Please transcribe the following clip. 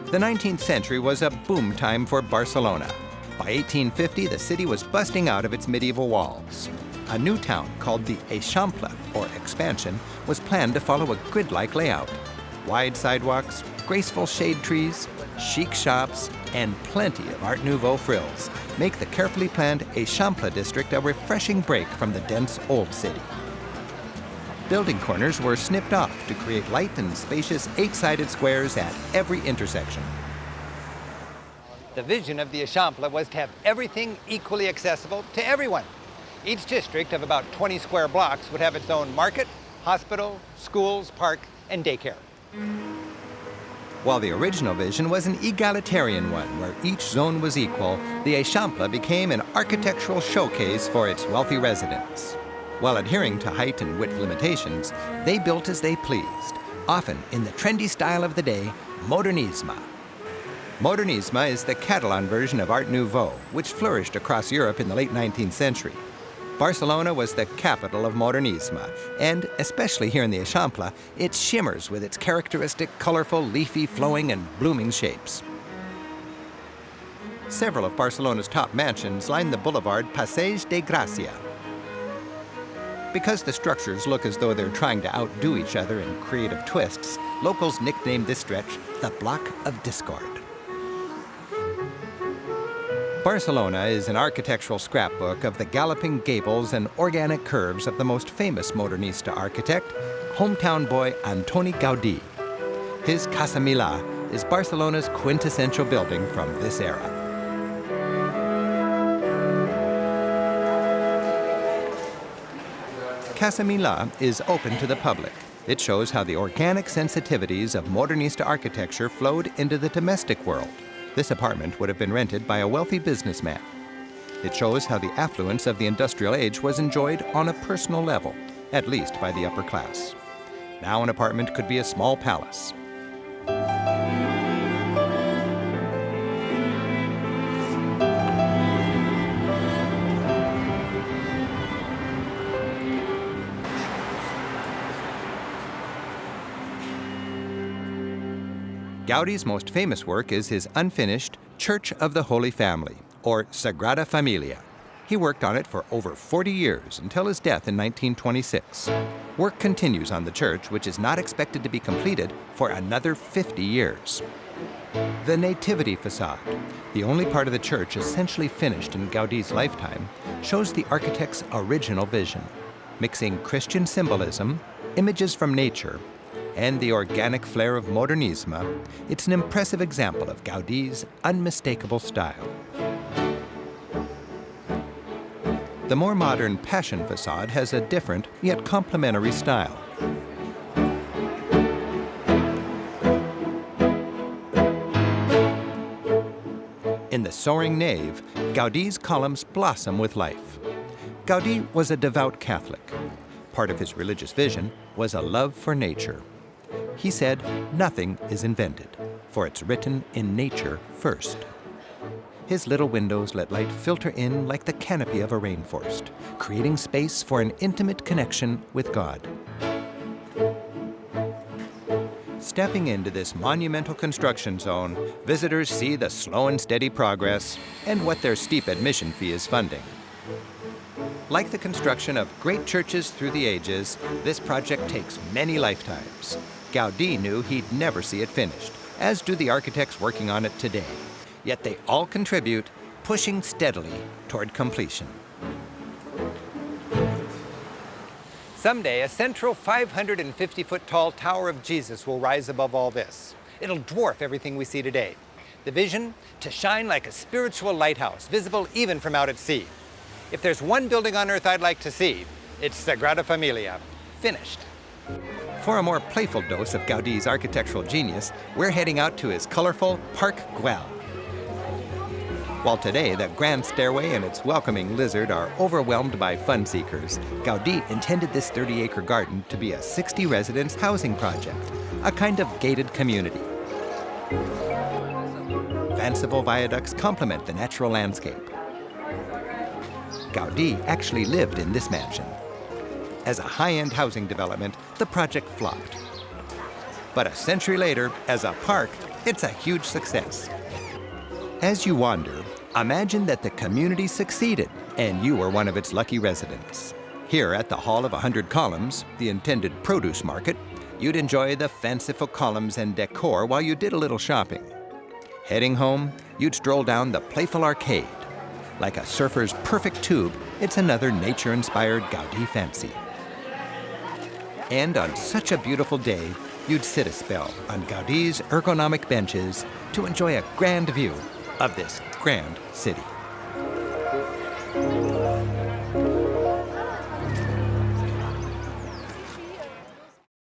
The 19th century was a boom time for Barcelona. By 1850, the city was busting out of its medieval walls. A new town called the Eixample, or expansion, was planned to follow a grid-like layout. Wide sidewalks, graceful shade trees, chic shops, and plenty of Art Nouveau frills make the carefully planned Eixample district a refreshing break from the dense old city. Building corners were snipped off to create light and spacious 8-sided squares at every intersection. The vision of the Eixample was to have everything equally accessible to everyone. Each district of about 20 square blocks would have its own market, hospital, schools, park, and daycare. While the original vision was an egalitarian one where each zone was equal, the Eixample became an architectural showcase for its wealthy residents. While adhering to height and width limitations, they built as they pleased, often in the trendy style of the day, Modernisme. Modernisme is the Catalan version of Art Nouveau, which flourished across Europe in the late 19th century. Barcelona was the capital of Modernisme, and especially here in the Eixample, it shimmers with its characteristic colorful, leafy, flowing, and blooming shapes. Several of Barcelona's top mansions line the boulevard Passeig de Gràcia. Because the structures look as though they're trying to outdo each other in creative twists, locals nicknamed this stretch the Block of Discord. Barcelona is an architectural scrapbook of the galloping gables and organic curves of the most famous Modernista architect, hometown boy Antoni Gaudí. His Casa Milà is Barcelona's quintessential building from this era. Casa Milà is open to the public. It shows how the organic sensitivities of Modernista architecture flowed into the domestic world. This apartment would have been rented by a wealthy businessman. It shows how the affluence of the industrial age was enjoyed on a personal level, at least by the upper class. Now an apartment could be a small palace. Gaudí's most famous work is his unfinished Church of the Holy Family, or Sagrada Familia. He worked on it for over 40 years until his death in 1926. Work continues on the church, which is not expected to be completed for another 50 years. The Nativity facade, the only part of the church essentially finished in Gaudí's lifetime, shows the architect's original vision, mixing Christian symbolism, images from nature, and the organic flair of Modernisme. It's an impressive example of Gaudí's unmistakable style. The more modern Passion facade has a different, yet complementary style. In the soaring nave, Gaudí's columns blossom with life. Gaudí was a devout Catholic. Part of his religious vision was a love for nature. He said, "Nothing is invented, for it's written in nature first." His little windows let light filter in like the canopy of a rainforest, creating space for an intimate connection with God. Stepping into this monumental construction zone, visitors see the slow and steady progress and what their steep admission fee is funding. Like the construction of great churches through the ages, this project takes many lifetimes. Gaudí knew he'd never see it finished, as do the architects working on it today. Yet they all contribute, pushing steadily toward completion. Someday, a central 550-foot-tall Tower of Jesus will rise above all this. It'll dwarf everything we see today. The vision? To shine like a spiritual lighthouse, visible even from out at sea. If there's one building on Earth I'd like to see, it's Sagrada Familia, finished. For a more playful dose of Gaudí's architectural genius, we're heading out to his colorful Parc Güell. While today the grand stairway and its welcoming lizard are overwhelmed by fun seekers, Gaudí intended this 30-acre garden to be a 60-residence housing project, a kind of gated community. Fanciful viaducts complement the natural landscape. Gaudí actually lived in this mansion. As a high-end housing development, the project flopped. But a century later, as a park, It's a huge success. As you wander, imagine that the community succeeded and you were one of its lucky residents. Here at the Hall of 100 Columns, the intended produce market, you'd enjoy the fanciful columns and decor while you did a little shopping. Heading home, you'd stroll down the playful arcade. Like a surfer's perfect tube, it's another nature-inspired Gaudí fancy. And on such a beautiful day, you'd sit a spell on Gaudí's ergonomic benches to enjoy a grand view of this grand city.